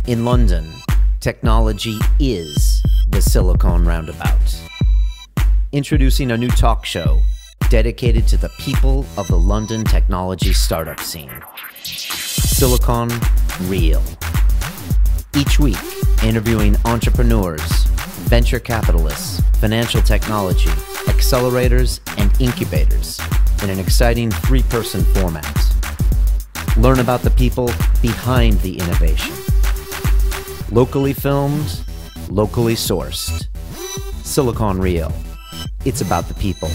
In London, technology is the Silicon Roundabout. Introducing a new talk show dedicated to the people of the London technology startup scene. Silicon Real. Each week, interviewing entrepreneurs, venture capitalists, financial technology, accelerators, and incubators in an exciting three-person format. Learn about the people behind the innovation. Locally filmed, locally sourced. Silicon Real. It's about the people.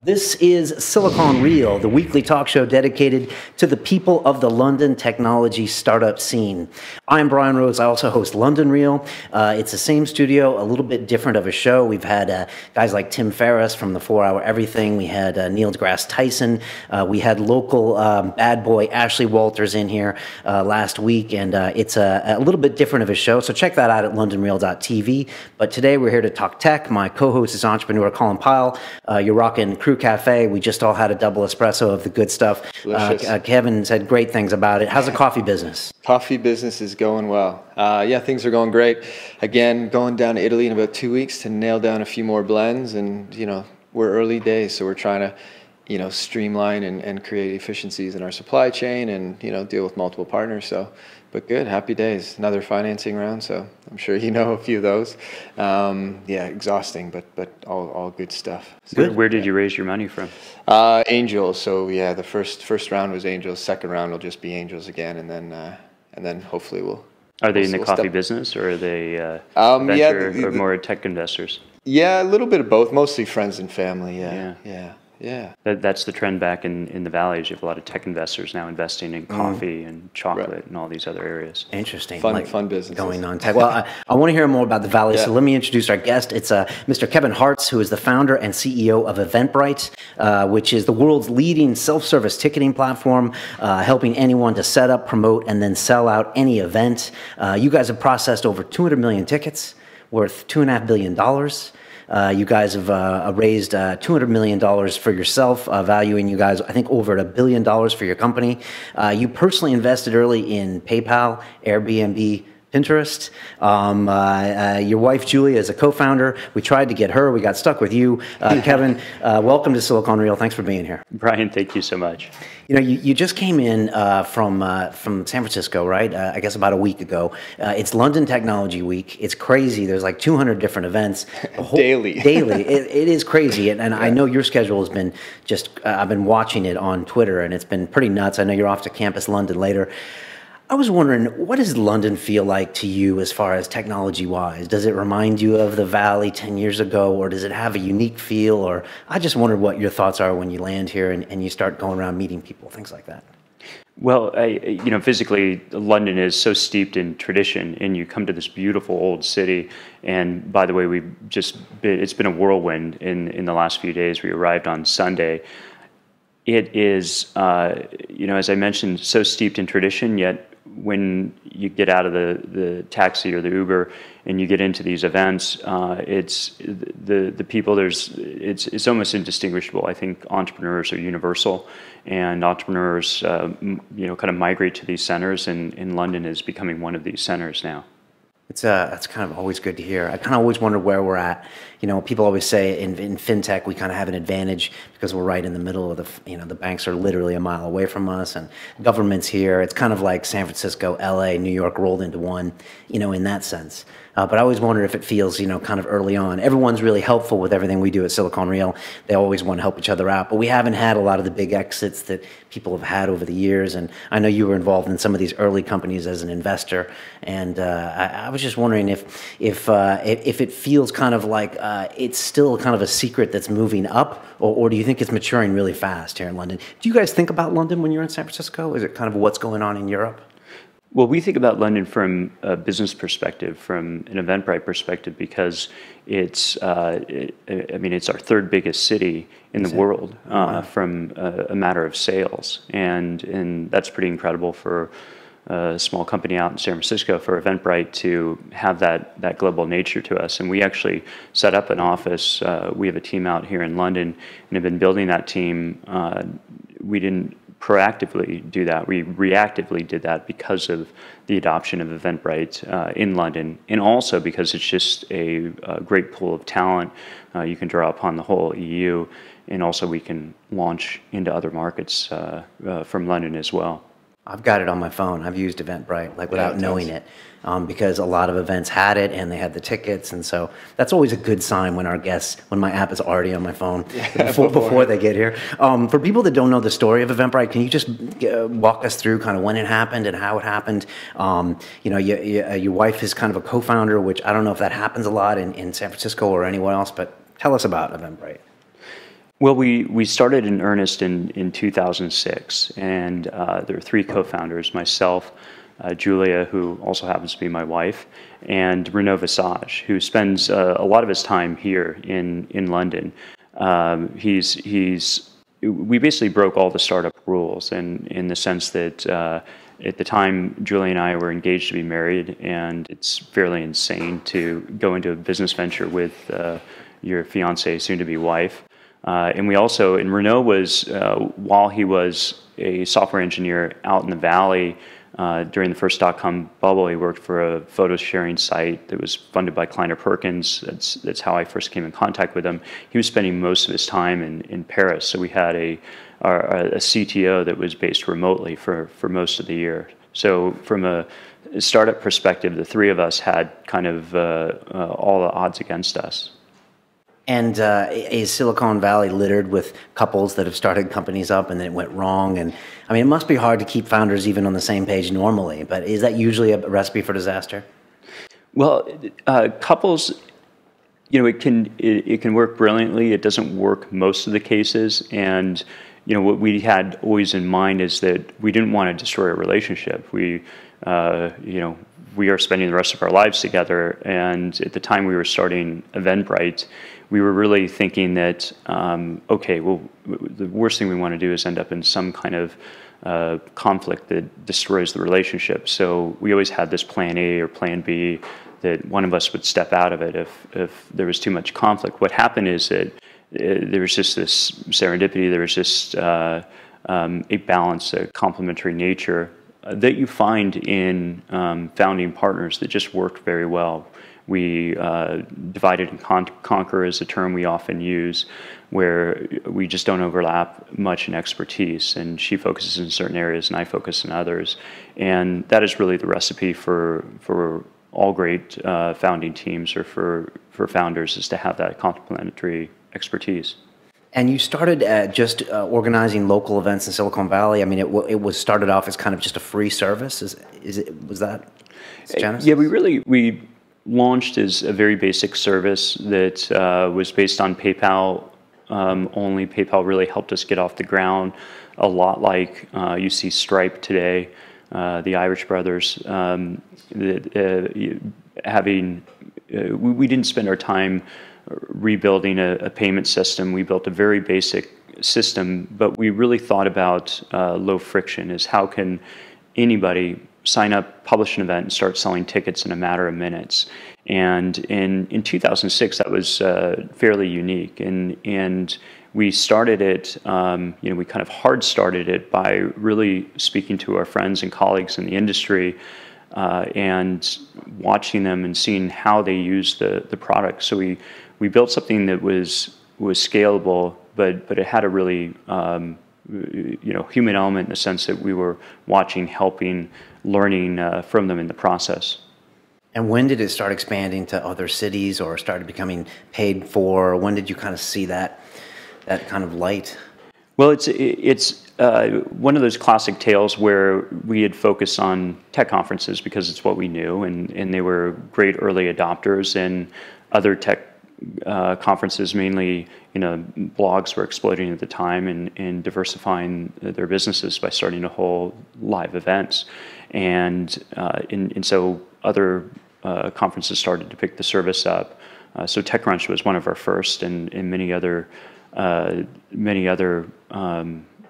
This is Silicon Real, the weekly talk show dedicated to the people of the London technology startup scene. I'm Brian Rose. I also host London Real. It's the same studio, a little bit different of a show. We've had guys like Tim Ferriss from the 4 Hour Everything. We had Neil deGrasse Tyson. We had local bad boy Ashley Walters in here last week, and it's a little bit different of a show, so check that out at londonreal.tv. But today we're here to talk tech. My co-host is entrepreneur Colin Pyle. You're rocking Crew Cafe. We just all had a double espresso of the good stuff. Kevin said great things about it. How's the coffee business? Coffee business is going well. Yeah, things are going great. Again, going down to Italy in about 2 weeks to nail down a few more blends, and we're early days, so we're trying to streamline and create efficiencies in our supply chain and deal with multiple partners. But good, happy days. Another financing round, so I'm sure you know a few of those. Yeah, exhausting, but all good stuff. Good. Where did you raise your money from? Angels. So yeah, the first round was angels. Second round will just be angels again, and then hopefully we'll. Are they in the coffee business, or are they venture or more tech investors? Yeah, a little bit of both. Mostly friends and family. Yeah. That's the trend back in the valleys. You have a lot of tech investors now investing in coffee and chocolate and all these other areas. Interesting. Fun business going on tech. Well, I want to hear more about the valley, so let me introduce our guest. It's Mr. Kevin Hartz, who is the founder and CEO of Eventbrite, which is the world's leading self-service ticketing platform, helping anyone to set up, promote, and then sell out any event. You guys have processed over 200 million tickets worth $2.5 billion. You guys have raised $200 million for yourself, valuing you guys, I think, over $1 billion for your company. You personally invested early in PayPal, Airbnb, Pinterest. Your wife, Julia, is a co-founder. We tried to get her. We got stuck with you. Kevin, welcome to Silicon Real. Thanks for being here. Brian, thank you so much. You just came in from San Francisco, right? I guess about a week ago. It's London Technology Week. It's crazy. There's like 200 different events. Daily. It is crazy. And I know your schedule has been I've been watching it on Twitter, and it's been pretty nuts. I know you're off to Campus London later. I was wondering, what does London feel like to you as far as technology-wise? Does it remind you of the Valley 10 years ago, or does it have a unique feel? Or I just wondered what your thoughts are when you land here and you start going around meeting people, things like that. Well, physically, London is so steeped in tradition, and you come to this beautiful old city. And by the way, it's been a whirlwind in the last few days. We arrived on Sunday. It is, as I mentioned, so steeped in tradition, yet when you get out of the taxi or the Uber and you get into these events, it's the people. It's almost indistinguishable. I think entrepreneurs are universal, and entrepreneurs kind of migrate to these centers, and London is becoming one of these centers now. That's kind of always good to hear. I kind of always wonder where we're at. People always say in fintech we kind of have an advantage because we're right in the middle of the banks are literally a mile away from us, and government's here. It's kind of like San Francisco, LA, New York rolled into one, in that sense. But I always wonder if it feels, kind of early on. Everyone's really helpful with everything we do at Silicon Real. They always want to help each other out. But we haven't had a lot of the big exits that people have had over the years. And I know you were involved in some of these early companies as an investor. And I was just wondering if it feels kind of like it's still kind of a secret that's moving up, or do you think it's maturing really fast here in London? Do you guys think about London when you're in San Francisco? Is it kind of what's going on in Europe? Well, we think about London from a business perspective, from an Eventbrite perspective, because it's our third biggest city in the world from a matter of sales, and that's pretty incredible for a small company out in San Francisco, for Eventbrite to have that global nature to us. And we actually set up an office. We have a team out here in London and have been building that team. We didn't proactively do that. We reactively did that because of the adoption of Eventbrite in London, and also because it's just a great pool of talent you can draw upon the whole EU, and also we can launch into other markets from London as well. I've got it on my phone. I've used Eventbrite like without knowing it, because a lot of events had it and they had the tickets, and so that's always a good sign when when my app is already on my phone before they get here. For people that don't know the story of Eventbrite, can you just walk us through kind of when it happened and how it happened? Your wife is kind of a co-founder, which I don't know if that happens a lot in San Francisco or anywhere else, but tell us about Eventbrite. Well, we started in earnest in 2006, and there are three co-founders: myself, Julia, who also happens to be my wife, and Renaud Visage, who spends a lot of his time here in London. We basically broke all the startup rules, and in the sense that at the time, Julia and I were engaged to be married, and it's fairly insane to go into a business venture with your fiance, soon-to-be wife. And Renaud was, while he was a software engineer out in the Valley during the first dot-com bubble, he worked for a photo sharing site that was funded by Kleiner Perkins. That's how I first came in contact with him. He was spending most of his time in Paris, so we had a CTO that was based remotely for most of the year. So from a startup perspective, the three of us had kind of all the odds against us. And is Silicon Valley littered with couples that have started companies up and then it went wrong? And I mean, it must be hard to keep founders even on the same page normally, but is that usually a recipe for disaster? Well, couples, it can work brilliantly. It doesn't work most of the cases. And, what we had always in mind is that we didn't want to destroy a relationship. We are spending the rest of our lives together. And at the time we were starting Eventbrite, we were really thinking that, the worst thing we want to do is end up in some kind of conflict that destroys the relationship. So we always had this plan A or plan B, that one of us would step out of it if there was too much conflict. What happened is that there was just this serendipity, there was just a balance, a complementary nature that you find in founding partners that just worked very well. We divided and conquer is a term we often use, where we just don't overlap much in expertise, and she focuses in certain areas and I focus in others. And that is really the recipe for all great founding teams, or for founders, is to have that complementary expertise. And you started just organizing local events in Silicon Valley. I mean, it was started off as kind of just a free service. Was that genesis? Yeah, we launched as a very basic service that was based on PayPal only. PayPal really helped us get off the ground, a lot like you see Stripe today, the Irish brothers. We didn't spend our time rebuilding a payment system. We built a very basic system, but we really thought about low friction, is how can anybody sign up, publish an event, and start selling tickets in a matter of minutes. And in 2006, that was fairly unique. And we started it, we kind of hard started it by really speaking to our friends and colleagues in the industry and watching them and seeing how they use the product. So we built something that was scalable, but it had a really human element, in the sense that we were watching, helping, learning from them in the process. And when did it start expanding to other cities, or started becoming paid for? Or when did you kind of see that kind of light? Well, it's one of those classic tales where we had focused on tech conferences because it's what we knew, and they were great early adopters, and other tech conferences, mainly, blogs were exploding at the time and diversifying their businesses by starting to hold live events. And so other conferences started to pick the service up. So TechCrunch was one of our first, and many other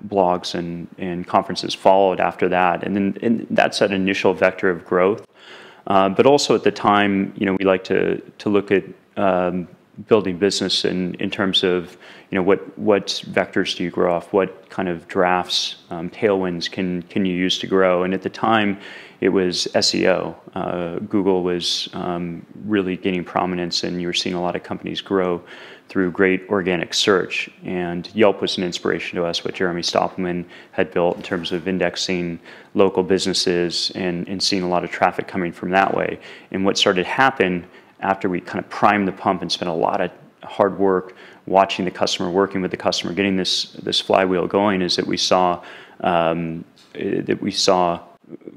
blogs and conferences followed after that. And that's an initial vector of growth. But also at the time, we like to look at building business in terms of, what vectors do you grow off? What kind of drafts, tailwinds can you use to grow? And at the time, it was SEO. Google was really gaining prominence, and you were seeing a lot of companies grow through great organic search. And Yelp was an inspiration to us, what Jeremy Stoppelman had built in terms of indexing local businesses and seeing a lot of traffic coming from that way. And what started to happen after we kind of primed the pump and spent a lot of hard work watching the customer, working with the customer, getting this flywheel going, is that we saw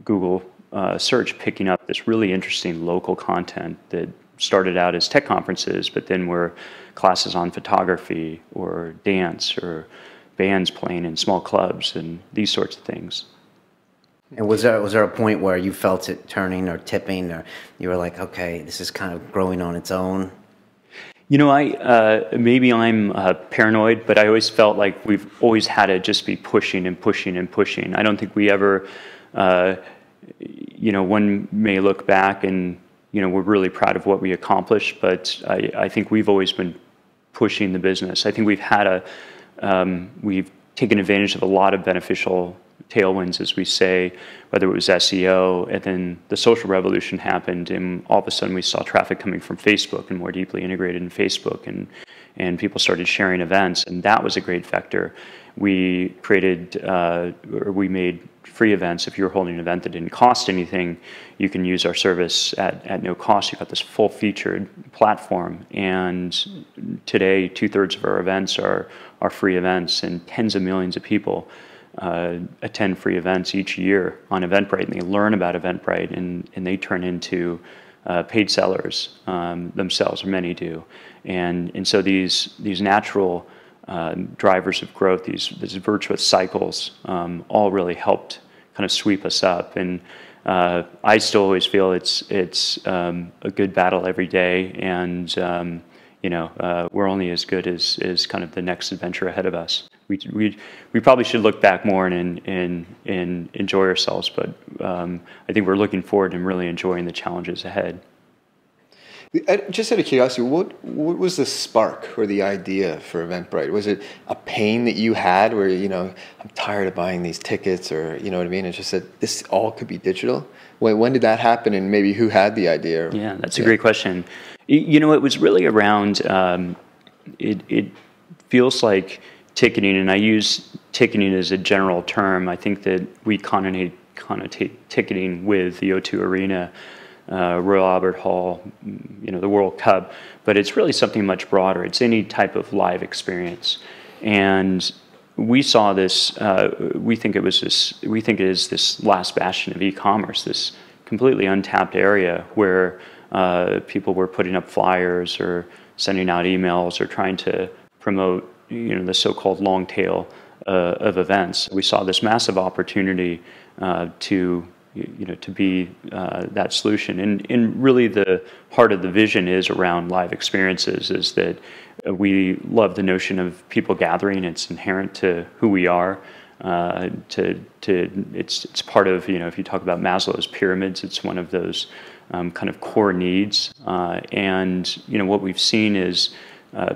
Google search picking up this really interesting local content that started out as tech conferences, but then were classes on photography or dance or bands playing in small clubs and these sorts of things. And was there a point where you felt it turning or tipping, or you were like, okay, this is kind of growing on its own? Maybe I'm paranoid, but I always felt like we've always had to just be pushing and pushing and pushing. I don't think we ever, one may look back and, we're really proud of what we accomplished, but I think we've always been pushing the business. I think we've taken advantage of a lot of beneficial tailwinds, as we say, whether it was SEO, and then the social revolution happened, and all of a sudden we saw traffic coming from Facebook and more deeply integrated in Facebook, and people started sharing events, and that was a great vector. We we made free events. If you were holding an event that didn't cost anything, you can use our service at no cost. You've got this full featured platform, and today 2/3 of our events are free events, and tens of millions of people attend free events each year on Eventbrite, and they learn about Eventbrite, and they turn into paid sellers themselves, or many do. And so these natural drivers of growth, these virtuous cycles, all really helped kind of sweep us up. And I still always feel it's a good battle every day, and we're only as good as kind of the next adventure ahead of us. We probably should look back more and enjoy ourselves, but I think we're looking forward and really enjoying the challenges ahead. Just out of curiosity, what was the spark or the idea for Eventbrite? Was it a pain that you had where, I'm tired of buying these tickets, or, you know what I mean? It's just that this all could be digital. When did that happen, and maybe who had the idea? Yeah, that's a great question. It was really around, it feels like ticketing, and I use ticketing as a general term. I think that we connotate ticketing with the O2 Arena, Royal Albert Hall, the World Cup, but it's really something much broader. It's any type of live experience, and we saw this. We think it is this last bastion of e-commerce, this completely untapped area where people were putting up flyers or sending out emails or trying to promote, the so-called long tail of events. We saw this massive opportunity to be that solution. And really the heart of the vision is around live experiences, is that we love the notion of people gathering. It's inherent to who we are. It's part of, if you talk about Maslow's pyramids, it's one of those kind of core needs. And what we've seen is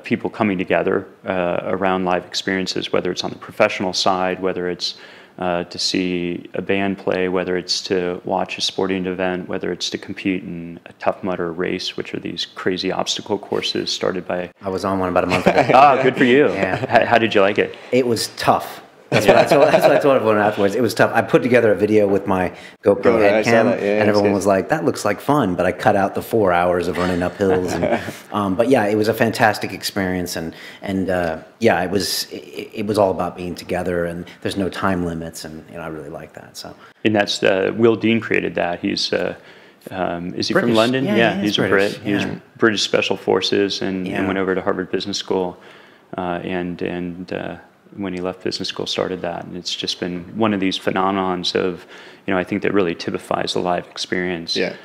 people coming together around live experiences, whether it's on the professional side, whether it's to see a band play, whether it's to watch a sporting event, whether it's to compete in a Tough Mudder race, which are these crazy obstacle courses started by... I was on one about a month ago. Ah, good for you. Yeah. How did you like it? It was tough. That's what I told everyone afterwards. It was tough. I put together a video with my GoPro head cam, and everyone was like, that looks like fun, but I cut out the 4 hours of running up hills. And, but yeah, it was a fantastic experience, and yeah, it was all about being together, and there's no time limits, and I really like that. So. And that's Will Dean created that. He's is he British. From London? Yeah, he's a Brit. He was British Special Forces and went over to Harvard Business School, and when he left business school, started that. And it's just been one of these phenomenons of, I think that really typifies the live experience. Yeah.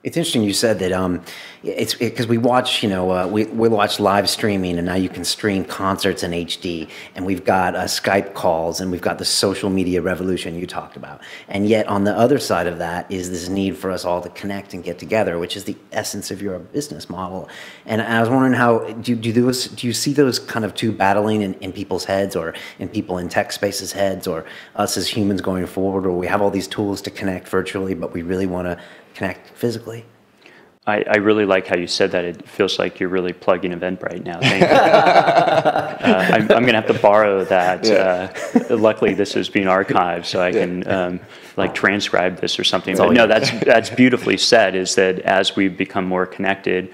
It's interesting you said that it's because we watch, we watch live streaming, and now you can stream concerts in HD, and we've got Skype calls, and we've got the social media revolution you talked about. And yet on the other side of that is this need for us all to connect and get together, which is the essence of your business model. And I was wondering how, do you see those kind of two battling in people's heads, or in people in tech spaces' heads, or us as humans going forward, or we have all these tools to connect virtually, but we really want to connect physically? I really like how you said that. It feels like you're really plugging Eventbrite now. Thank you. I'm going to have to borrow that. Yeah. Luckily, this is being archived, so I can like transcribe this or something. But no, that's beautifully said. Is that as we become more connected,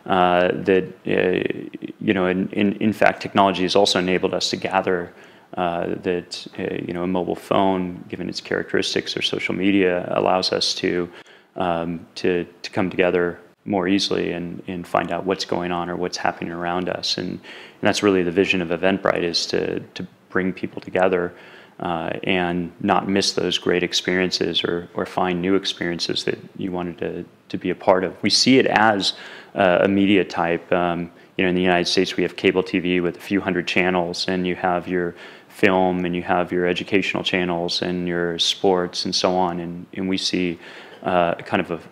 that in fact, technology has also enabled us to gather. That a mobile phone, given its characteristics, or social media, allows us to come together more easily and find out what's going on or what's happening around us. And that's really the vision of Eventbrite, is to bring people together and not miss those great experiences, or find new experiences that you wanted to be a part of. We see it as a media type. In the United States, we have cable TV with a few hundred channels, and you have your film, and you have your educational channels, and your sports, and so on. And we see kind of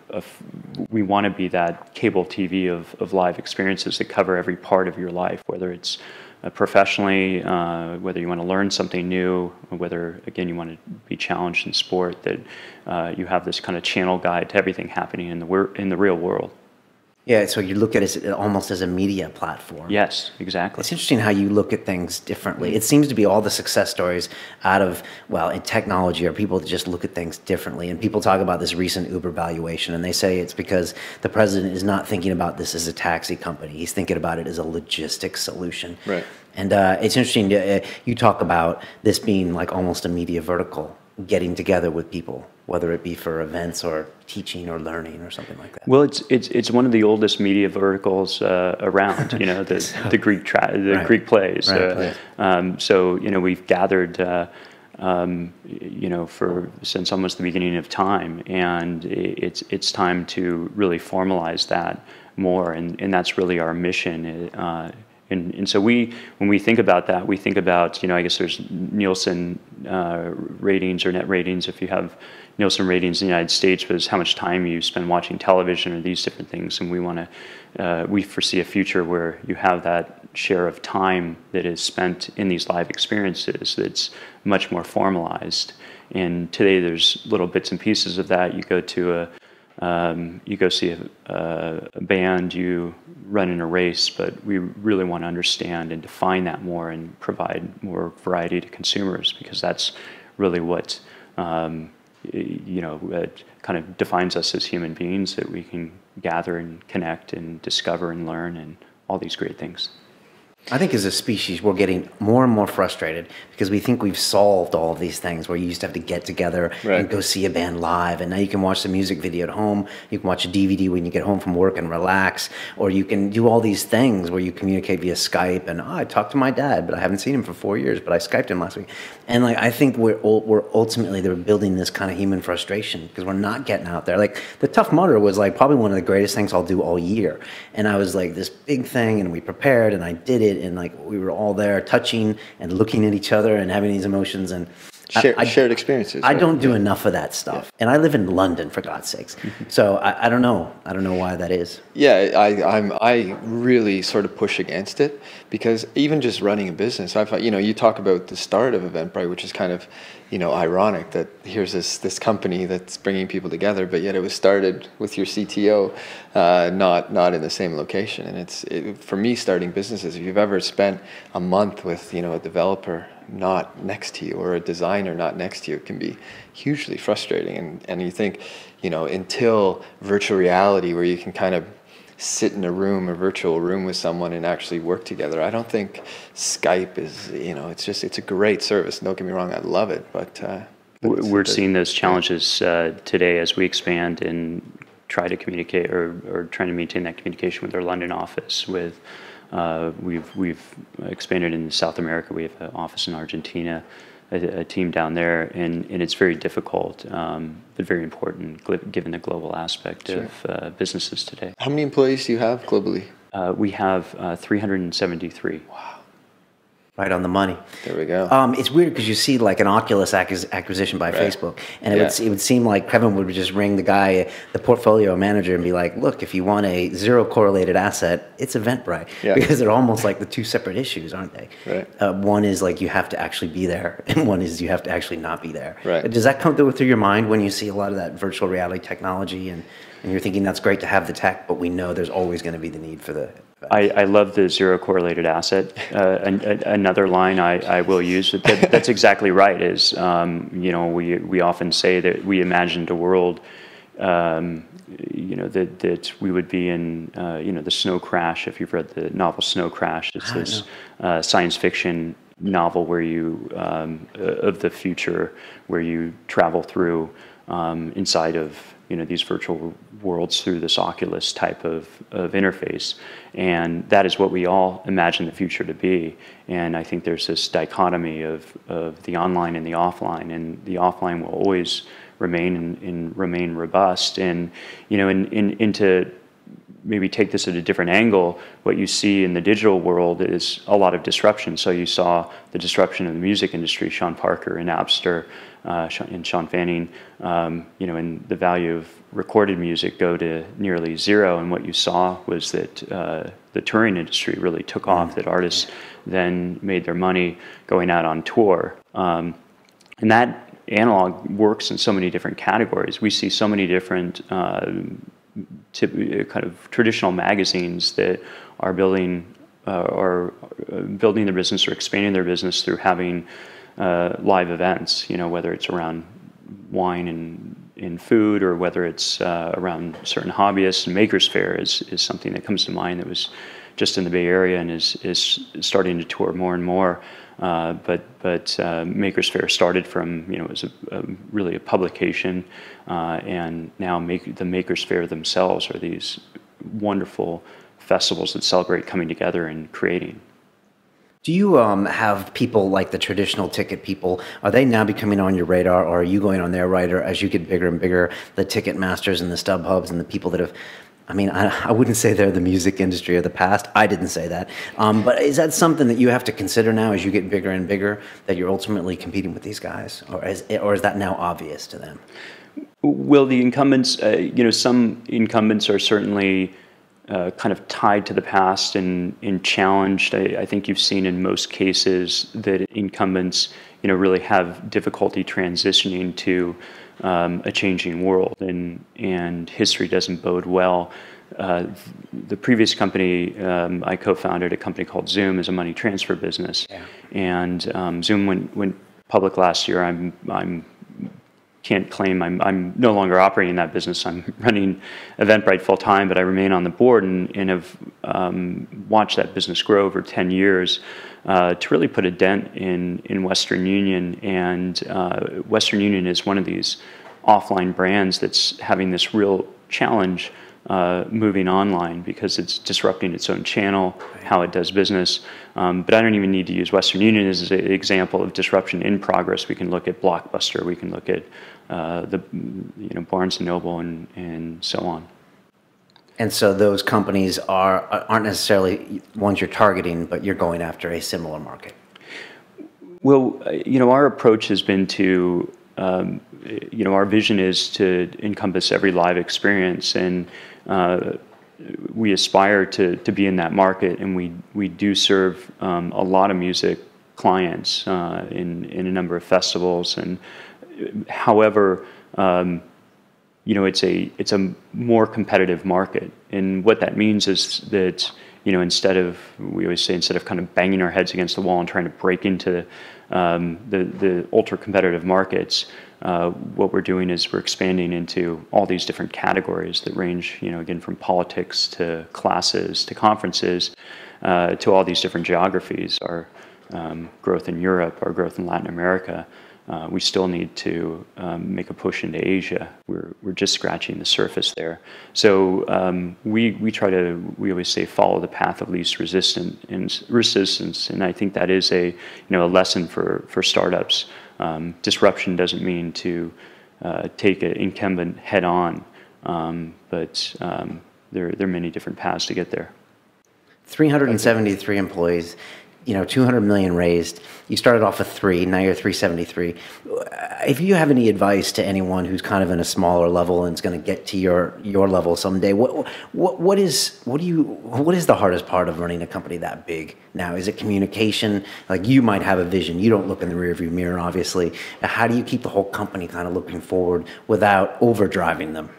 we want to be that cable TV of live experiences that cover every part of your life, whether it's professionally, whether you want to learn something new, or whether, again, you want to be challenged in sport, that you have this kind of channel guide to everything happening in the real world. Yeah, so you look at it almost as a media platform. Yes, exactly. It's interesting how you look at things differently. It seems to be all the success stories out of, in technology, are people that just look at things differently. And people talk about this recent Uber valuation, and they say it's because the president is not thinking about this as a taxi company. He's thinking about it as a logistics solution. Right. And it's interesting, you talk about this being like almost a media vertical, getting together with people, whether it be for events or teaching or learning or something like that. Well, it's one of the oldest media verticals around. The Greek Right. Greek plays. Right. So we've gathered since almost the beginning of time, and it's time to really formalize that more, and that's really our mission. And so when we think about that, we think about, I guess there's Nielsen ratings or net ratings. If you have Nielsen ratings in the United States, but it's how much time you spend watching television or these different things. And we foresee a future where you have that share of time that is spent in these live experiences that's much more formalized. And today there's little bits and pieces of that. You go to you go see a band, you run in a race, but we really want to understand and define that more and provide more variety to consumers, because that's really what kind of defines us as human beings, that we can gather and connect and discover and learn and all these great things. I think as a species, we're getting more and more frustrated because we think we've solved all of these things where you used to have to get together and go see a band live. And now you can watch the music video at home. You can watch a DVD when you get home from work and relax. Or you can do all these things where you communicate via Skype. And I talked to my dad, but I haven't seen him for 4 years, but I Skyped him last week. And I think we're ultimately, they're building this kind of human frustration because we're not getting out there. Like the Tough Mudder was probably one of the greatest things I'll do all year. And I was this big thing, and we prepared, and I did it. And we were all there touching and looking at each other and having these emotions and shared experiences. I don't do enough of that stuff. And I live in London, for God's sakes. So I don't know. I don't know why that is. Yeah, I really sort of push against it, because even just running a business, I thought, you talk about the start of Eventbrite, which is kind of, ironic that here's this company that's bringing people together, but yet it was started with your CTO, not in the same location. And for me, starting businesses, if you've ever spent a month with, a developer not next to you or a designer not next to you, it can be hugely frustrating. And you think, until virtual reality, where you can kind of sit in a virtual room with someone and actually work together, I don't think Skype is, it's a great service. Don't get me wrong, I love it, but we're seeing those challenges today as we expand and try to communicate or trying to maintain that communication with our London office. We've expanded in South America. We have an office in Argentina, a team down there, and it's very difficult, but very important given the global aspect of businesses today. How many employees do you have globally? We have 373. Wow. Right on the money. There we go. It's weird because you see like an Oculus acquisition by Facebook, and it would seem like Kevin would just ring the guy, the portfolio manager, and be like, "Look, if you want a zero correlated asset, it's Eventbrite," because they're almost like the two separate issues, aren't they? Right. One is like you have to actually be there, and one is you have to actually not be there. Right. Does that come through your mind when you see a lot of that virtual reality technology, and you're thinking that's great to have the tech, but we know there's always going to be the need for the. I love the zero correlated asset. Another line I will use, that's exactly right, is, we often say that we imagined a world, that we would be in, the Snow Crash. If you've read the novel Snow Crash, it's this science fiction novel where you, of the future, where you travel through inside of these virtual worlds through this Oculus type of interface. And that is what we all imagine the future to be. And I think there's this dichotomy of the online and the offline, and the offline will always remain robust. And, and to maybe take this at a different angle, what you see in the digital world is a lot of disruption. So you saw the disruption of the music industry, Sean Parker and Napster, and Sean Fanning, and the value of recorded music go to nearly zero. And what you saw was that the touring industry really took off, that artists then made their money going out on tour. And that analog works in so many different categories. We see so many different kind of traditional magazines that are building their business or expanding their business through having live events, whether it's around wine and food, or whether it's around certain hobbyists. And Makers Faire is something that comes to mind that was just in the Bay Area and is starting to tour more and more. But Makers Faire started from, it was really a publication, and now the Makers Faire themselves are these wonderful festivals that celebrate coming together and creating. Do you have people like the traditional ticket people? Are they now becoming on your radar, or are you going on their radar as you get bigger and bigger? The ticket masters and the StubHubs and the people that have, I wouldn't say they're the music industry of the past. I didn't say that. But is that something that you have to consider now as you get bigger and bigger, that you're ultimately competing with these guys? Or is that now obvious to them? Well, the incumbents, some incumbents are certainly kind of tied to the past and challenged. I think you've seen in most cases that incumbents, really have difficulty transitioning to a changing world, and history doesn't bode well. The previous company I co-founded, a company called Zoom, is a money transfer business, and Zoom went public last year. I'm can't claim I'm no longer operating that business. I'm running Eventbrite full time, but I remain on the board and have watched that business grow over 10 years to really put a dent in Western Union. And Western Union is one of these offline brands that's having this real challenge moving online because it's disrupting its own channel, how it does business. But I don't even need to use Western Union as an example of disruption in progress. We can look at Blockbuster, we can look at Barnes & Noble and so on. And so those companies aren't necessarily ones you're targeting, but you're going after a similar market. Well, our approach has been to, our vision is to encompass every live experience, and we aspire to be in that market, and we do serve a lot of music clients in a number of festivals. And however, it's a more competitive market, and what that means is that we always say, instead of kind of banging our heads against the wall and trying to break into the ultra competitive markets, what we're doing is we're expanding into all these different categories that range, again, from politics to classes to conferences to all these different geographies. Our growth in Europe, our growth in Latin America. We still need to make a push into Asia. We're just scratching the surface there. So we always say follow the path of least resistance, and I think that is a lesson for startups Disruption doesn't mean to take an incumbent head on, but there are many different paths to get there. 373 employees, 200 million raised. You started off with 3, now you're 373. If you have any advice to anyone who's kind of in a smaller level and is going to get to your level someday, what is the hardest part of running a company that big now? Is it communication? Like, you might have a vision, you don't look in the rearview mirror, obviously. How do you keep the whole company kind of looking forward without overdriving them?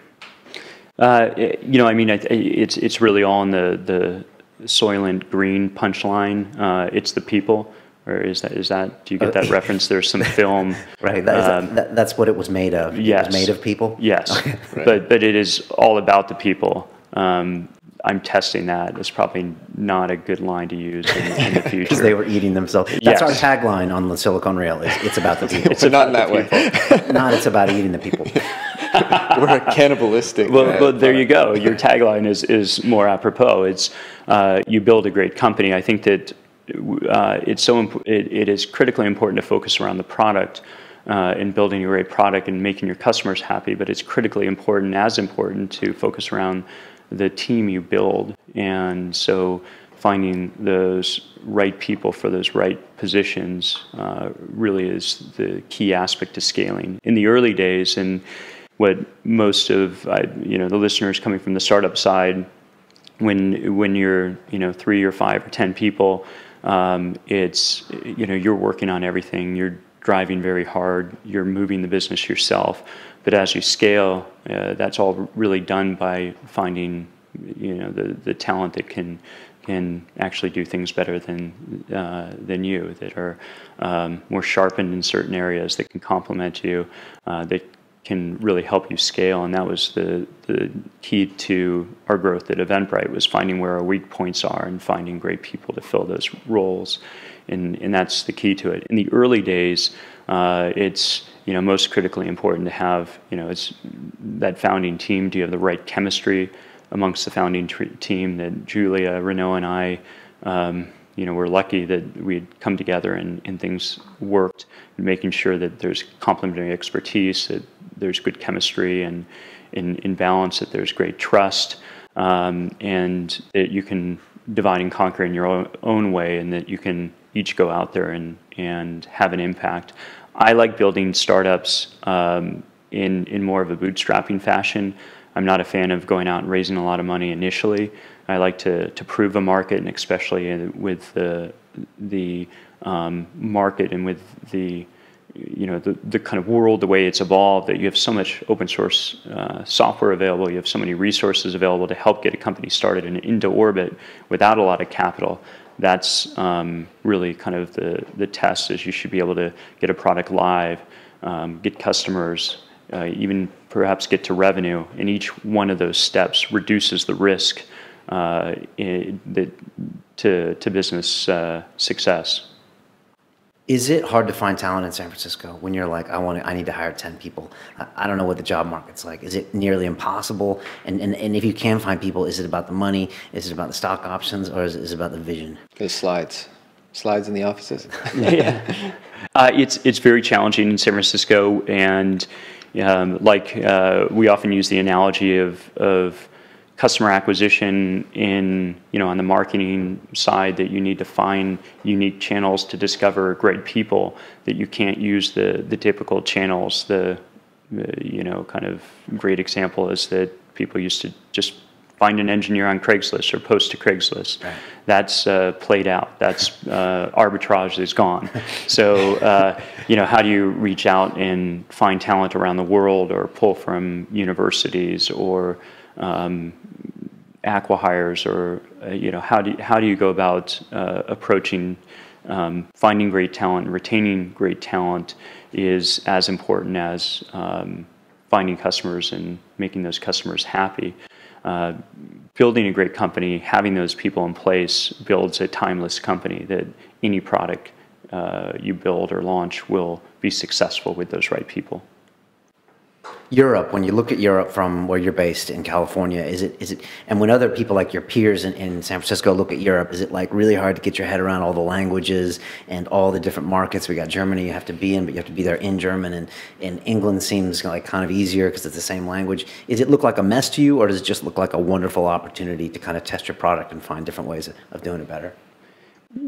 It's really all in the Soylent Green punchline. It's the people, or is that? Do you get that reference? There's some film. Right. That's what it was made of. Yes. It was made of people. Yes. Okay. Right. But it is all about the people. I'm testing that. It's probably not a good line to use in the future. Because they were eating themselves. That's our tagline on the Silicon Rail. It's about the people. It's not in that way. It's about eating the people. We're cannibalistic. Well, there you go. Your tagline is more apropos. It's you build a great company. I think that it is critically important to focus around the product in building a great product and making your customers happy. But it's critically important, as important, to focus around the team you build. And so finding those right people for those right positions really is the key aspect to scaling. In the early days, and what most of the listeners coming from the startup side, when you're 3 or 5 or 10 people, it's you're working on everything. You're driving very hard. You're moving the business yourself. But as you scale, that's all really done by finding the talent that can actually do things better than you, that are more sharpened in certain areas, that can complement you, that can really help you scale. And that was the key to our growth at Eventbrite, was finding where our weak points are and finding great people to fill those roles. And that's the key to it. In the early days, it's most critically important to have it's that founding team. Do you have the right chemistry amongst the founding team? That Julia, Renaud, and I, we're lucky that we'd come together and things worked, making sure that there's complementary expertise, that there's good chemistry, and in balance, that there's great trust, and that you can divide and conquer in your own way, and that you can each go out there and have an impact. I like building startups in more of a bootstrapping fashion. I'm not a fan of going out and raising a lot of money initially. I like to prove a market, and especially with the market and with the kind of world, the way it's evolved, that you have so much open source software available, you have so many resources available to help get a company started and into orbit without a lot of capital. That's really kind of the test, is you should be able to get a product live, get customers, even perhaps get to revenue, and each one of those steps reduces the risk to business success. Is it hard to find talent in San Francisco when you're like, I need to hire 10 people? I don't know what the job market's like. Is it nearly impossible? And if you can find people, is it about the money? Is it about the stock options? Or is it about the vision? The slides in the offices. Yeah. It's very challenging in San Francisco, and we often use the analogy of customer acquisition on the marketing side, that you need to find unique channels to discover great people, that you can't use the typical channels. The kind of great example is that people used to just find an engineer on Craigslist or post to Craigslist. Right. That's played out. That's arbitrage is gone. So how do you reach out and find talent around the world, or pull from universities, or acqui-hires, or how do you go about approaching finding great talent? Retaining great talent is as important as finding customers and making those customers happy. Building a great company, having those people in place, builds a timeless company, that any product you build or launch will be successful with those right people. Europe, when you look at Europe from where you're based in California, and when other people like your peers in San Francisco look at Europe, is it like really hard to get your head around all the languages and all the different markets? We got Germany you have to be in, but you have to be there in German, and England seems like kind of easier because it's the same language. Does it look like a mess to you, or does it just look like a wonderful opportunity to kind of test your product and find different ways of doing it better?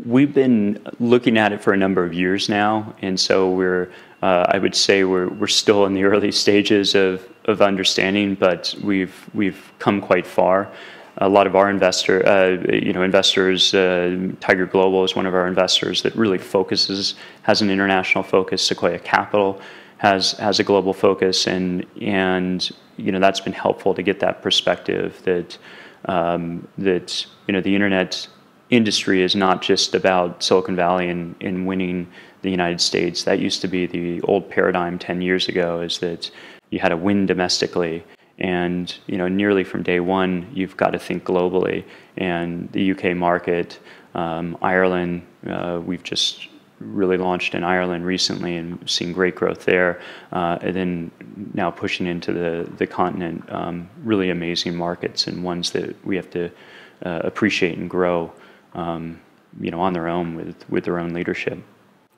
We've been looking at it for a number of years now, and so I would say we're still in the early stages of understanding, but we've come quite far. A lot of our investors, Tiger Global is one of our investors that really has an international focus. Sequoia Capital has a global focus, and that's been helpful to get that perspective that the internet industry is not just about Silicon Valley and winning the United States. That used to be the old paradigm 10 years ago, is that you had to win domestically, and nearly from day one you've got to think globally. And the UK market, Ireland, we've just really launched in Ireland recently and seen great growth there, and then now pushing into the continent, really amazing markets and ones that we have to appreciate and grow on their own with their own leadership.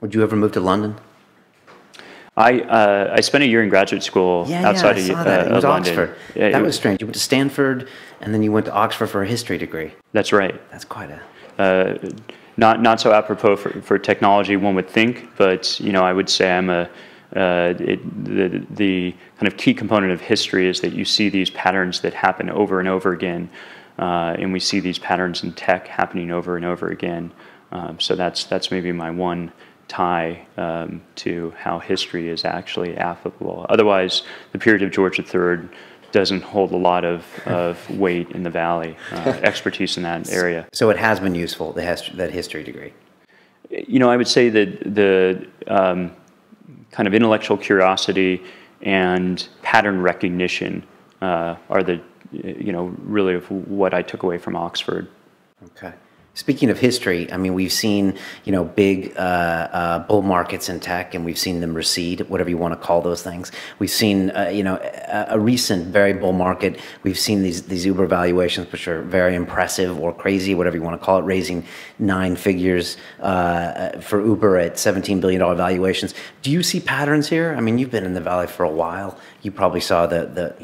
Would you ever move to London? I spent a year in graduate school outside of London. Oxford. That was strange. You went to Stanford, and then you went to Oxford for a history degree. That's right. That's quite a... Not so apropos for technology, one would think, but I would say I'm the kind of key component of history is that you see these patterns that happen over and over again. And we see these patterns in tech happening over and over again. So that's maybe my one tie to how history is actually applicable. Otherwise, the period of George III doesn't hold a lot of weight in the Valley, expertise in that area. So it has been useful, that history degree? I would say that the kind of intellectual curiosity and pattern recognition are the really of what I took away from Oxford. Okay. Speaking of history, I mean, we've seen, big bull markets in tech, and we've seen them recede, whatever you want to call those things. We've seen, a recent very bull market. We've seen these Uber valuations, which are very impressive or crazy, whatever you want to call it, raising 9 figures for Uber at $17 billion valuations. Do you see patterns here? I mean, you've been in the Valley for a while. You probably saw the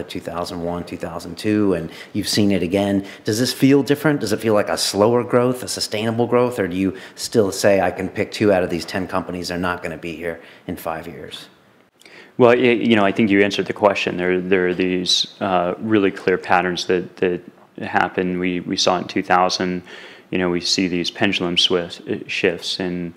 2001, 2002, and you've seen it again. Does this feel different? Does it feel like a slower growth, a sustainable growth, or do you still say I can pick 2 out of these 10 companies, they're not going to be here in 5 years? Well, I think you answered the question. There are these really clear patterns that happen. We saw it in 2000. We see these pendulum shifts, and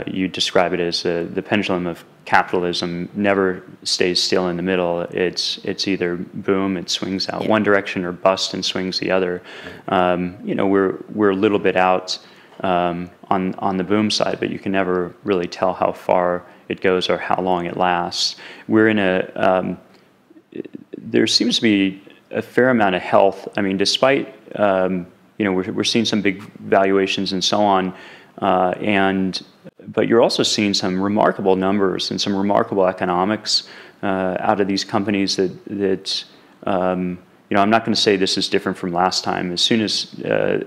you describe it as the pendulum of capitalism never stays still in the middle. It's either boom, it swings out one direction, or bust and swings the other. We're a little bit out on the boom side, but you can never really tell how far it goes or how long it lasts. We're in there seems to be a fair amount of health. I mean, despite we're seeing some big valuations and so on, but you're also seeing some remarkable numbers and some remarkable economics out of these companies that I'm not going to say this is different from last time. As soon as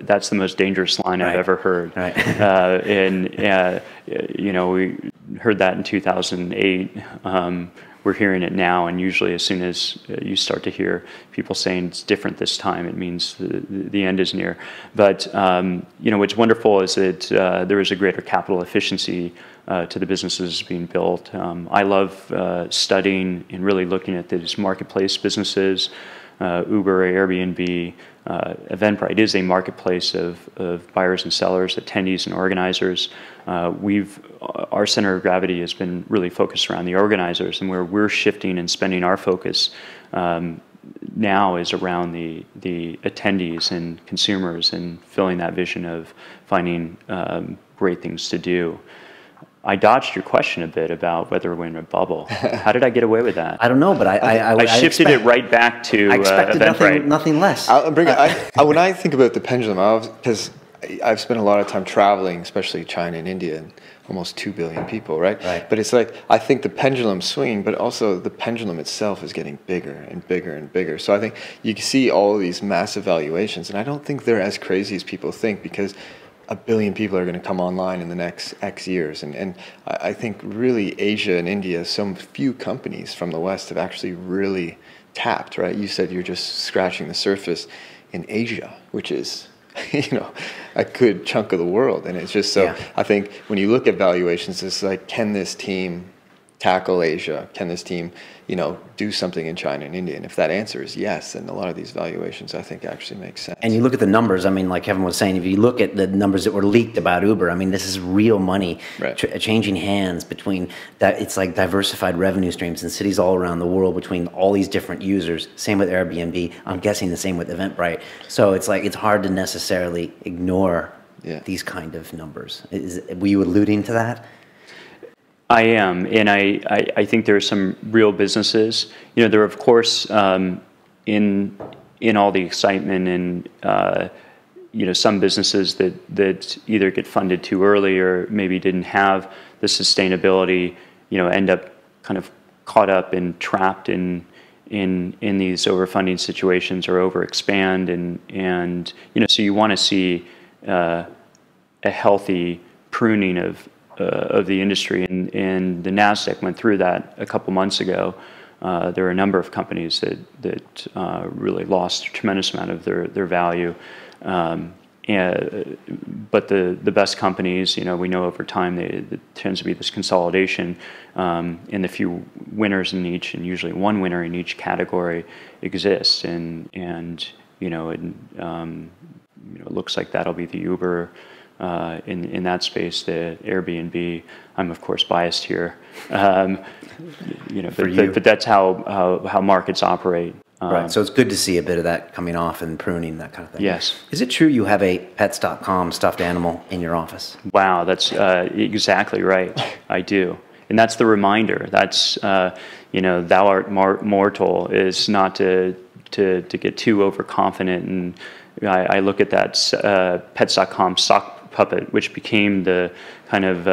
that's the most dangerous line I've ever heard. Right. We heard that in 2008. We're hearing it now, and usually as soon as you start to hear people saying it's different this time, it means the end is near. But what's wonderful is that there is a greater capital efficiency to the businesses being built. I love studying and really looking at these marketplace businesses. Uber, Airbnb, Eventbrite is a marketplace of buyers and sellers, attendees and organizers. Our center of gravity has been really focused around the organizers, and where we're shifting and spending our focus now is around the attendees and consumers, and filling that vision of finding great things to do. I dodged your question a bit about whether we're in a bubble. How did I get away with that? I don't know, but I shifted it right back to I expected Eventbrite. nothing less. I'll bring it. When I think about the pendulum, because I've spent a lot of time traveling, especially China and India, and almost 2 billion people, right? Right. But it's like, I think the pendulum's swinging, but also the pendulum itself is getting bigger and bigger and bigger. So I think you can see all these massive valuations, and I don't think they're as crazy as people think, because 1 billion people are going to come online in the next X years. And I think really Asia and India, some few companies from the West have actually really tapped, right? You said you're just scratching the surface in Asia, which is, a good chunk of the world. And it's just so, Yeah. I think when you look at valuations, it's like, can this team tackle Asia? Can this team, do something in China and India? And if that answer is yes, then a lot of these valuations, I think, actually make sense. And you look at the numbers, I mean, like Kevin was saying, if you look at the numbers that were leaked about Uber, I mean, this is real money Right. changing hands between that. It's like diversified revenue streams in cities all around the world between all these different users. Same with Airbnb. I'm guessing the same with Eventbrite. So it's like, it's hard to necessarily ignore these kind of numbers. Were you alluding to that? I am, and I think there are some real businesses. There are, of course, in all the excitement and some businesses that either get funded too early or maybe didn't have the sustainability, end up kind of caught up and trapped in these overfunding situations or overexpand, and so you want to see a healthy pruning of the industry, and the NASDAQ went through that a couple months ago. There are a number of companies that really lost a tremendous amount of their value, but the best companies, we know over time there tends to be this consolidation, and the few winners in each, and usually one winner in each category exists, and it looks like that'll be the Uber. In that space, the Airbnb. I'm of course biased here, but that's how markets operate. Right. So it's good to see a bit of that coming off and pruning, that kind of thing. Yes. Is it true you have a Pets.com stuffed animal in your office? Wow, that's exactly right. I do, and that's the reminder. That's thou art mortal, is not to get too overconfident. And I look at that Pets.com sock puppet, which became the kind of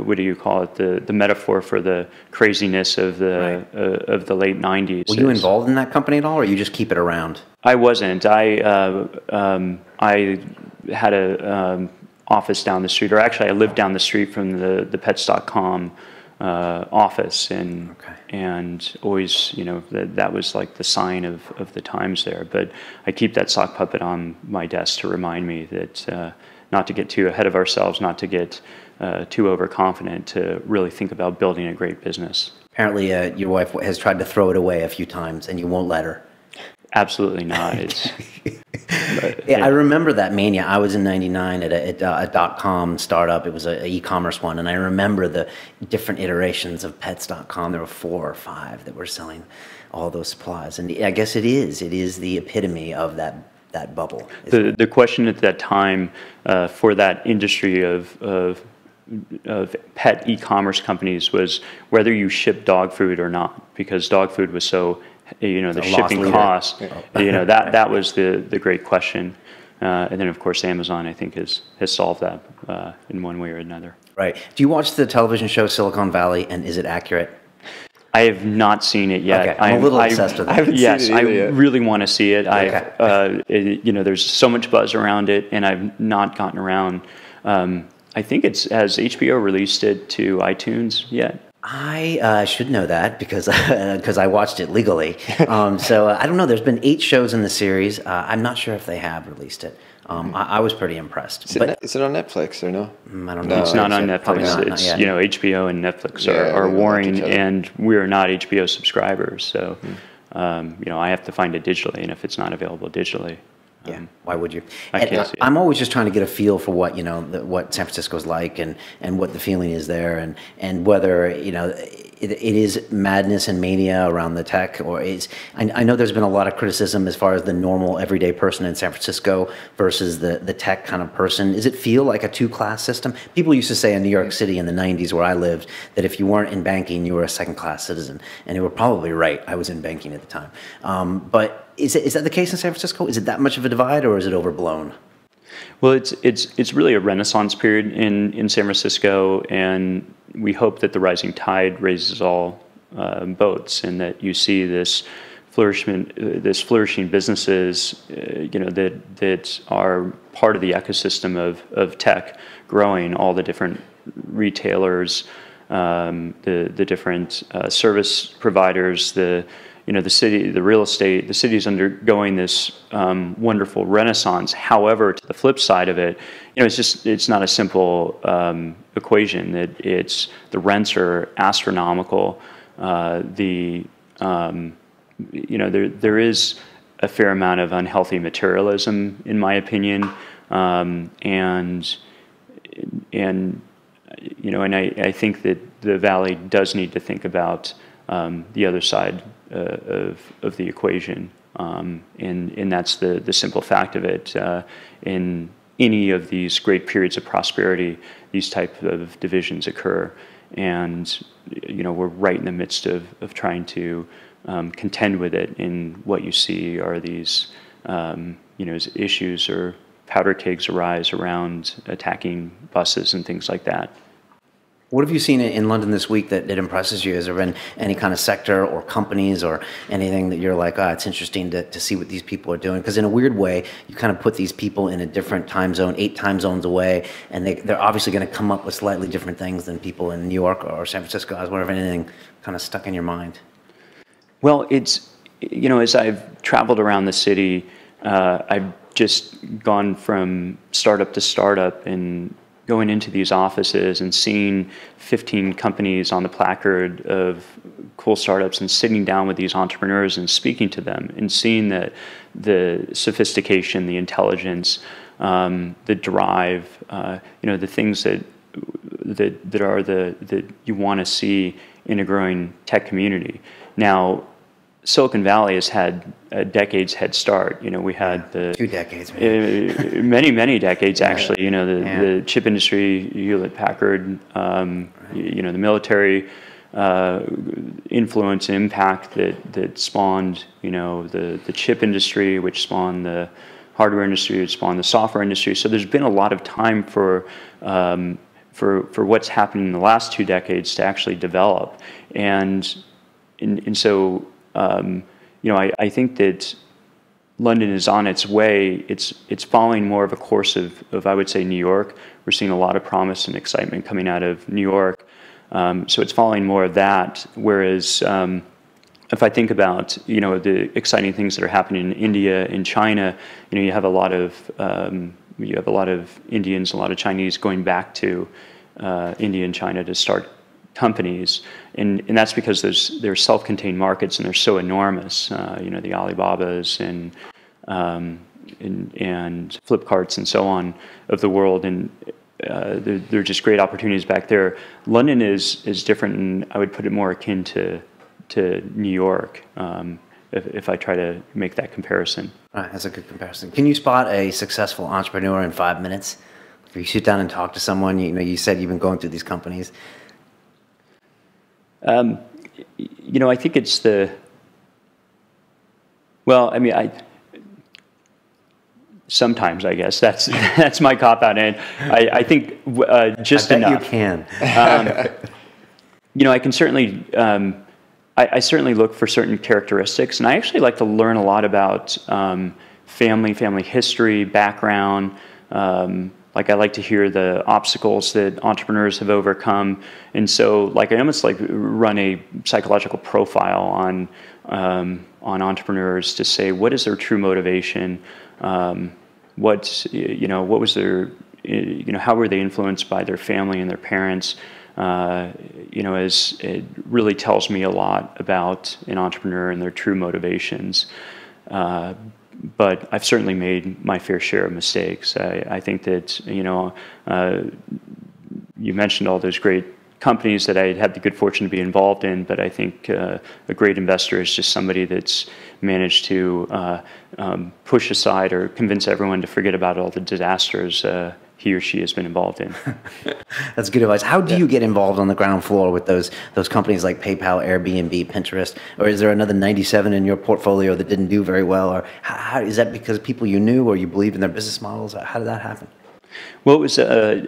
what do you call it, the metaphor for the craziness of the of the late 90s. Were you involved in that company at all, or you just keep it around? I wasn't. I had a office down the street, or actually I lived down the street from the Pets.com office, and always, that was like the sign of the times there. But I keep that sock puppet on my desk to remind me that not to get too ahead of ourselves, not to get too overconfident, to really think about building a great business. Apparently, your wife has tried to throw it away a few times, and you won't let her. Absolutely not. I remember that mania. I was in '99 at a .com startup. It was an e-commerce one, and I remember the different iterations of Pets.com. There were 4 or 5 that were selling all those supplies, and I guess it is the epitome of that bubble. The question at that time for that industry of pet e-commerce companies was whether you ship dog food or not, because dog food was so, the shipping costs, that was the great question. And then of course Amazon, I think, has solved that in one way or another. Right. Do you watch the television show Silicon Valley, and is it accurate? I have not seen it yet. Okay, I'm a little obsessed with it. Yes, I really want to see it. Okay. There's so much buzz around it, and I've not gotten around. I think has HBO released it to iTunes yet? I should know that because I watched it legally. So I don't know. There's been 8 shows in the series. I'm not sure if they have released it. I was pretty impressed. Is it on Netflix or no? I don't know. It's not on Netflix. Not It's yet. HBO and Netflix are warring, and we're not HBO subscribers. So I have to find it digitally, and if it's not available digitally. Yeah, why would you? I can't see it. I'm always just trying to get a feel for what what San Francisco's like, and what the feeling is there, and whether it is madness and mania around the tech, or is I know there's been a lot of criticism as far as the normal everyday person in San Francisco versus the tech kind of person. Does it feel like a 2-class system? People used to say in New York City in the '90s, where I lived, that if you weren't in banking, you were a second-class citizen, and they were probably right. I was in banking at the time, but. Is that the case in San Francisco? Is it that much of a divide, or is it overblown? Well, it's really a renaissance period in San Francisco, and we hope that the rising tide raises all boats, and that you see this flourishing businesses, that are part of the ecosystem of tech, growing, all the different retailers, the different service providers, the city, the real estate. The city is undergoing this wonderful renaissance. However, to the flip side of it, it's not a simple equation. That the rents are astronomical. There is a fair amount of unhealthy materialism, in my opinion, and I think that the Valley does need to think about the other side of the equation, and that's the simple fact of it. In any of these great periods of prosperity, these type of divisions occur, and we're right in the midst of trying to contend with it. And what you see are these issues, or powder kegs arise around attacking buses and things like that. What have you seen in London this week that impresses you? Has there been any kind of sector or companies or anything that you're like, it's interesting to see what these people are doing? Because in a weird way, you kind of put these people in a different time zone, 8 time zones away, and they're obviously going to come up with slightly different things than people in New York or San Francisco. I was wondering if anything kind of stuck in your mind. Well, it's, as I've traveled around the city, I've just gone from startup to startup, and going into these offices and seeing 15 companies on the placard of cool startups, and sitting down with these entrepreneurs and speaking to them, and seeing that the sophistication, the intelligence, the drive, the things that you want to see in a growing tech community. Now, Silicon Valley has had a decade's head start. We had 2 decades, many decades actually. The chip industry, Hewlett Packard, the military influence and impact that spawned the chip industry, which spawned the hardware industry, which spawned the software industry. So there's been a lot of time for what's happening in the last 2 decades to actually develop, and so. I think that London is on its way. It's following more of a course of I would say New York. We're seeing a lot of promise and excitement coming out of New York. So it's following more of that. Whereas if I think about the exciting things that are happening in India, in China, you have a lot of Indians, a lot of Chinese going back to India and China to start companies, and that's because they're self-contained markets, and they're so enormous. The Alibabas and Flipkarts and so on of the world, and they're just great opportunities back there. London is different, and I would put it more akin to New York, if I try to make that comparison. All right, that's a good comparison. Can you spot a successful entrepreneur in 5 minutes? If you sit down and talk to someone, you said you've been going through these companies. I think it's sometimes, I guess that's my cop out, and I think just enough. I bet you can. I can certainly, I certainly look for certain characteristics, and I actually like to learn a lot about family history, background. I like to hear the obstacles that entrepreneurs have overcome, and so I almost run a psychological profile on entrepreneurs to say, what is their true motivation, what was their, how were they influenced by their family and their parents. As it really tells me a lot about an entrepreneur and their true motivations. But I've certainly made my fair share of mistakes. I think that, you mentioned all those great companies that I had the good fortune to be involved in, but I think a great investor is just somebody that's managed to push aside or convince everyone to forget about all the disasters he or she has been involved in. That's good advice. How do you get involved on the ground floor with those companies like PayPal, Airbnb, Pinterest, or is there another 97 in your portfolio that didn't do very well, or how is that because people you knew or you believed in their business models? How did that happen? Well, it was a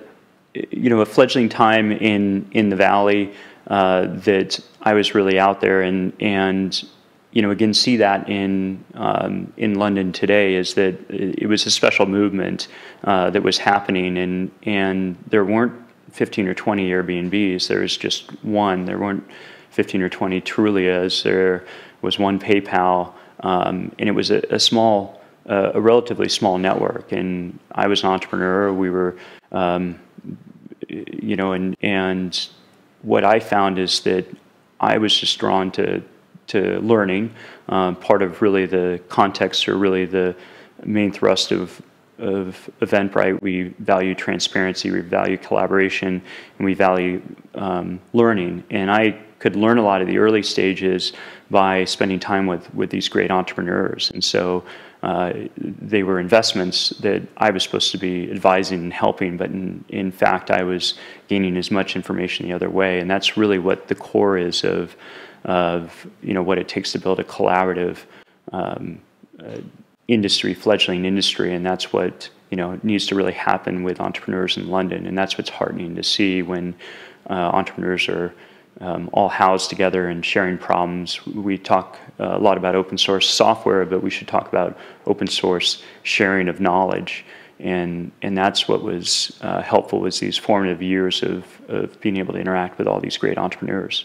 fledgling time in the Valley that I was really out there, and again, see that in London today is that it was a special movement that was happening, and there weren't 15 or 20 Airbnbs. There was just one. There weren't 15 or 20 Trulias. There was one PayPal, and it was a relatively small network. And I was an entrepreneur. We were, and what I found is that I was just drawn to learning. Part of really the context, or really the main thrust of Eventbrite, we value transparency, we value collaboration, and we value learning. And I could learn a lot of the early stages by spending time with these great entrepreneurs. And so they were investments that I was supposed to be advising and helping, but in fact I was gaining as much information the other way. And that's really what the core is of what it takes to build a collaborative fledgling industry, and that's what needs to really happen with entrepreneurs in London. And that's what's heartening to see when entrepreneurs are all housed together and sharing problems. We talk a lot about open source software, but we should talk about open source sharing of knowledge. And that's what was helpful, was these formative years of being able to interact with all these great entrepreneurs.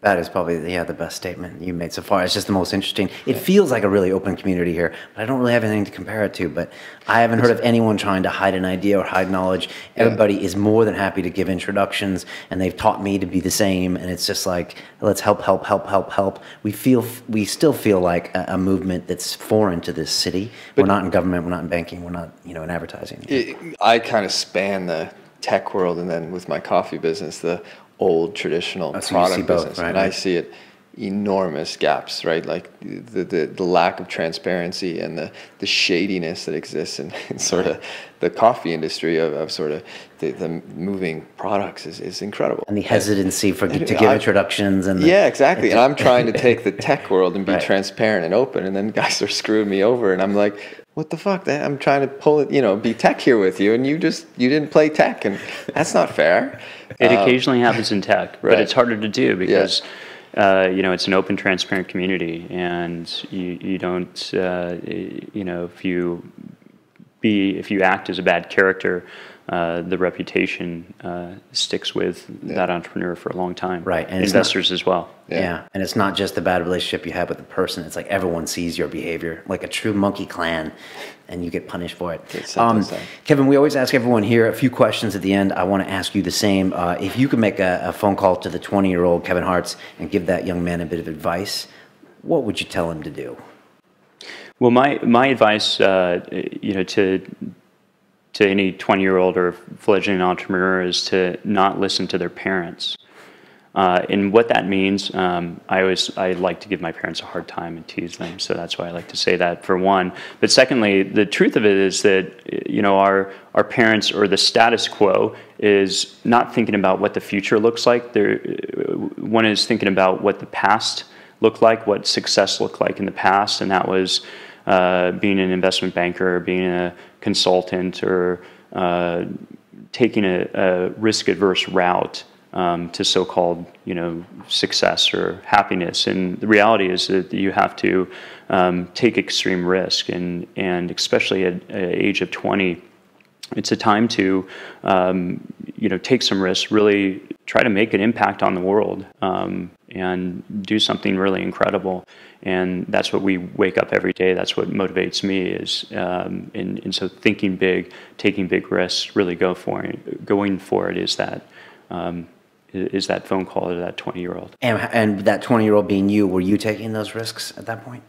That is probably the best statement you made so far. It's just the most interesting. It feels like a really open community here, but I don't really have anything to compare it to. But I haven't heard of anyone trying to hide an idea or hide knowledge. Everybody is more than happy to give introductions, and they've taught me to be the same. And it's just like, let's help. We still feel like a movement that's foreign to this city. We're not in government. We're not in banking. We're not in advertising. I kind of span the tech world, and then with my coffee business, the old traditional product business, right? And I see it enormous gaps, right? Like the lack of transparency and the shadiness that exists in sort of the coffee industry of sort of the moving products is incredible. And the hesitancy to give introductions and exactly. And I'm trying to take the tech world and be transparent and open, and then guys are screwing me over, and I'm like, what the fuck? I'm trying to pull it, be tech here with you, and you didn't play tech, and that's not fair. It occasionally happens in tech, but it's harder to do because it's an open, transparent community, and you don't, if you act as a bad character, the reputation sticks with that entrepreneur for a long time. Right, and investors as well. Yeah, and it's not just the bad relationship you have with the person. It's like everyone sees your behavior, like a true monkey clan, and you get punished for it. Kevin, we always ask everyone here a few questions at the end. I want to ask you the same. If you could make a phone call to the 20-year-old Kevin Hartz and give that young man a bit of advice, what would you tell him to do? Well, my advice, to any 20-year-old or fledgling entrepreneur is to not listen to their parents. And what that means, I like to give my parents a hard time and tease them, so that's why I like to say that, for one. But secondly, the truth of it is that our parents, or the status quo, is not thinking about what the future looks like. One is thinking about what the past looked like, what success looked like in the past, and that was being an investment banker, or being a consultant, or taking a risk-averse route to so-called success or happiness. And the reality is that you have to take extreme risk, and especially at an age of 20, it's a time to take some risks, really try to make an impact on the world, and do something really incredible. And that's what we wake up every day. That's what motivates me, is and so thinking big, taking big risks, really going for it is that phone call to that 20-year-old. And that 20-year-old being you, were you taking those risks at that point?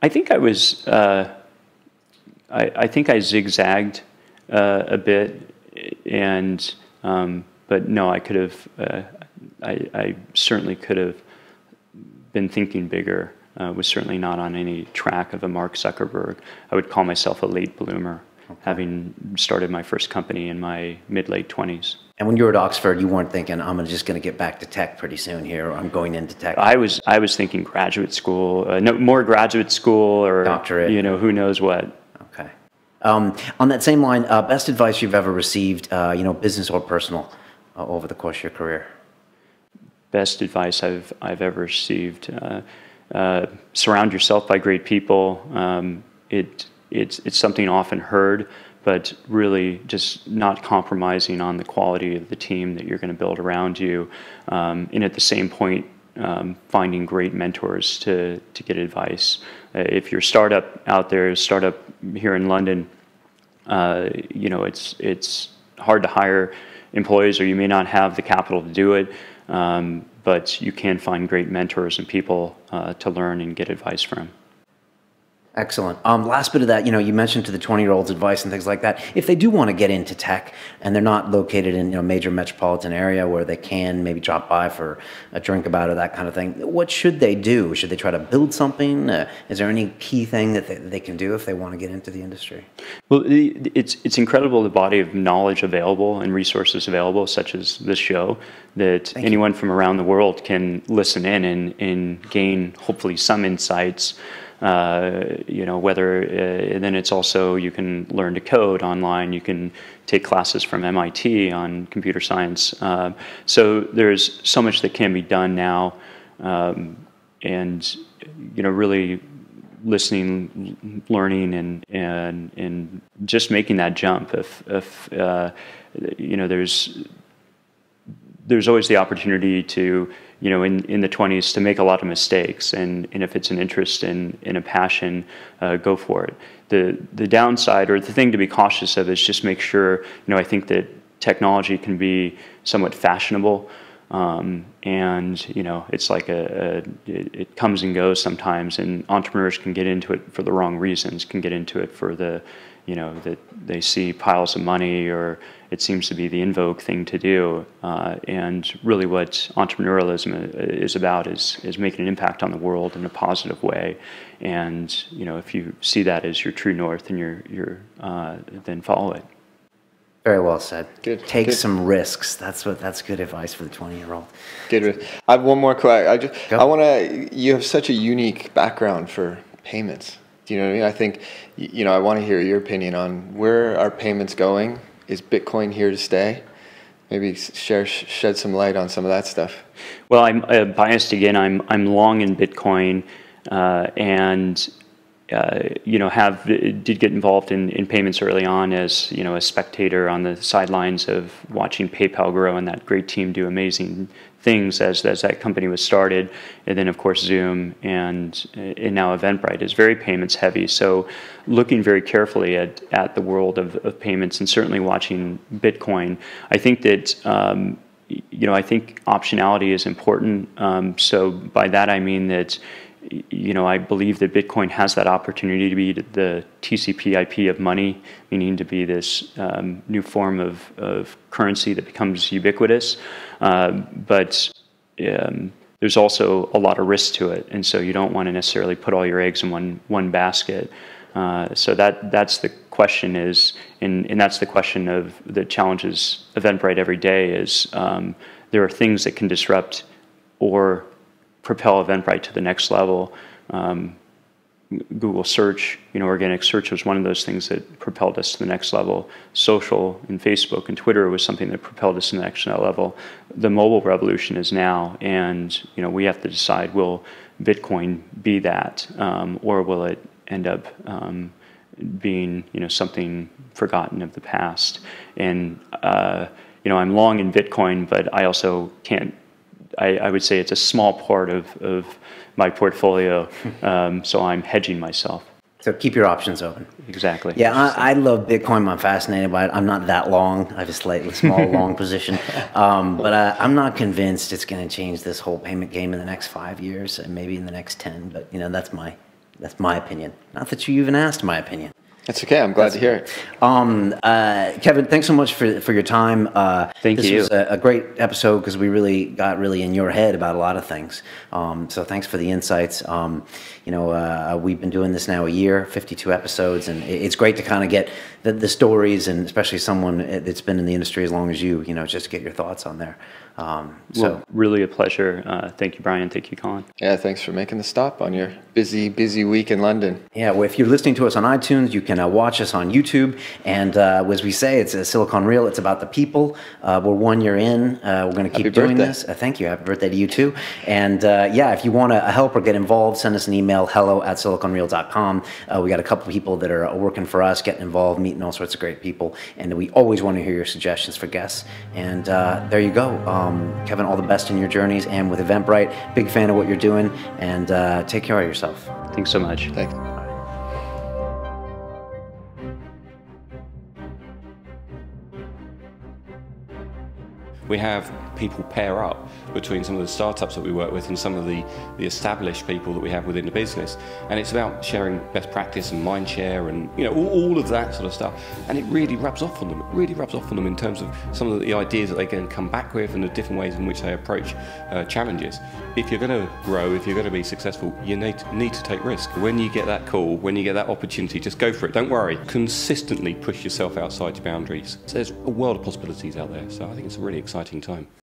I think I was. I think I zigzagged a bit, and but no, I could have. I certainly could have been thinking bigger. Was certainly not on any track of a Mark Zuckerberg. I would call myself a late bloomer. having started my first company in my mid-late 20s. And when you were at Oxford, you weren't thinking, I'm just going to get back to tech pretty soon here, or I'm going into tech. I was thinking graduate school, no, more graduate school, or doctorate. Who knows what. Okay. On that same line, best advice you've ever received, business or personal, over the course of your career? Best advice I've ever received: surround yourself by great people. It's something often heard, but really just not compromising on the quality of the team that you're going to build around you, and at the same point, finding great mentors to get advice. If you're a startup out there, startup here in London, it's hard to hire employees, or you may not have the capital to do it, but you can find great mentors and people to learn and get advice from. Excellent. Last bit of that, you mentioned to the 20-year-olds advice and things like that. If they do want to get into tech and they're not located in a major metropolitan area where they can maybe drop by for a drink about it, that kind of thing, what should they do? Should they try to build something? Is there any key thing that they can do if they want to get into the industry? Well, it's incredible the body of knowledge available and resources available, such as this show, that anyone from around the world can listen in and gain hopefully some insights. And then it's also, you can learn to code online, you can take classes from MIT on computer science. So there's so much that can be done now, and really listening, learning, and just making that jump. If there's always the opportunity to, in the 20s, to make a lot of mistakes, and if it's an interest and a passion, go for it. The downside, or the thing to be cautious of, is just make sure, I think that technology can be somewhat fashionable, and it's like it comes and goes sometimes, and entrepreneurs can get into it for the wrong reasons, can get into it for that they see piles of money, or it seems to be the in vogue thing to do. And really what entrepreneurialism is about is making an impact on the world in a positive way. And, if you see that as your true north, and you're then follow it. Very well said. Good. Take Good. some risks. That's good advice for the 20-year-old. Good. I have one more question. You have such a unique background for payments. Do you know what I mean? I think, I want to hear your opinion on where are payments going. Is Bitcoin here to stay? Maybe shed some light on some of that stuff. Well, I'm biased again. I'm long in Bitcoin, and did get involved in payments early on as a spectator on the sidelines of watching PayPal grow and that great team do amazing things as that company was started, and then of course Zoom and now Eventbrite is very payments heavy. So looking very carefully at the world of payments, and certainly watching Bitcoin, I think that I think optionality is important. So by that I mean that I believe that Bitcoin has that opportunity to be the TCP/IP of money, meaning to be this new form of currency that becomes ubiquitous. But there's also a lot of risk to it, and so you don't want to necessarily put all your eggs in one basket. So that's the question is, and that's the question of the challenges Eventbrite every day is there are things that can disrupt or propel Eventbrite to the next level. Google search, organic search was one of those things that propelled us to the next level. Social and Facebook and Twitter was something that propelled us to the next level. The mobile revolution is now, and we have to decide, will Bitcoin be that, or will it end up being something forgotten of the past? And I'm long in Bitcoin, but I also can't. I would say it's a small part of my portfolio, so I'm hedging myself. So keep your options open. Exactly. Yeah, I love Bitcoin. I'm fascinated by it. I'm not that long. I have a slightly small long position, but I'm not convinced it's going to change this whole payment game in the next 5 years, and maybe in the next 10. But that's my opinion. Not that you even asked my opinion. That's okay. I'm glad to hear it. Kevin, thanks so much for your time. Thank this you. was a great episode because we really got in your head about a lot of things. So thanks for the insights. We've been doing this now a year, 52 episodes, and it's great to kind of get the stories, and especially someone that's been in the industry as long as you, just to get your thoughts on there. Well, really a pleasure. Thank you, Brian. Thank you, Colin. Yeah, thanks for making the stop on your busy week in London. Yeah, well, if you're listening to us on iTunes, you can watch us on YouTube. And as we say, it's a Silicon Reel. It's about the people. We're 1 year in. We're going to keep doing this. Thank you. Happy birthday to you too. And if you want to help or get involved, send us an email, hello@siliconreel.com. We got a couple people that are working for us, getting involved, meeting all sorts of great people. And we always want to hear your suggestions for guests. And there you go. Kevin, all the best in your journeys and with Eventbrite. Big fan of what you're doing, and take care of yourself. Thanks so much. Thanks. We have people pair up between some of the startups that we work with and some of the established people that we have within the business. And it's about sharing best practice and mind share and all of that sort of stuff. And it really rubs off on them. It really rubs off on them in terms of some of the ideas that they can come back with and the different ways in which they approach challenges. If you're going to grow, if you're going to be successful, you need to take risk. When you get that call, when you get that opportunity, just go for it. Don't worry. Consistently push yourself outside your boundaries. So there's a world of possibilities out there. So I think it's a really exciting time.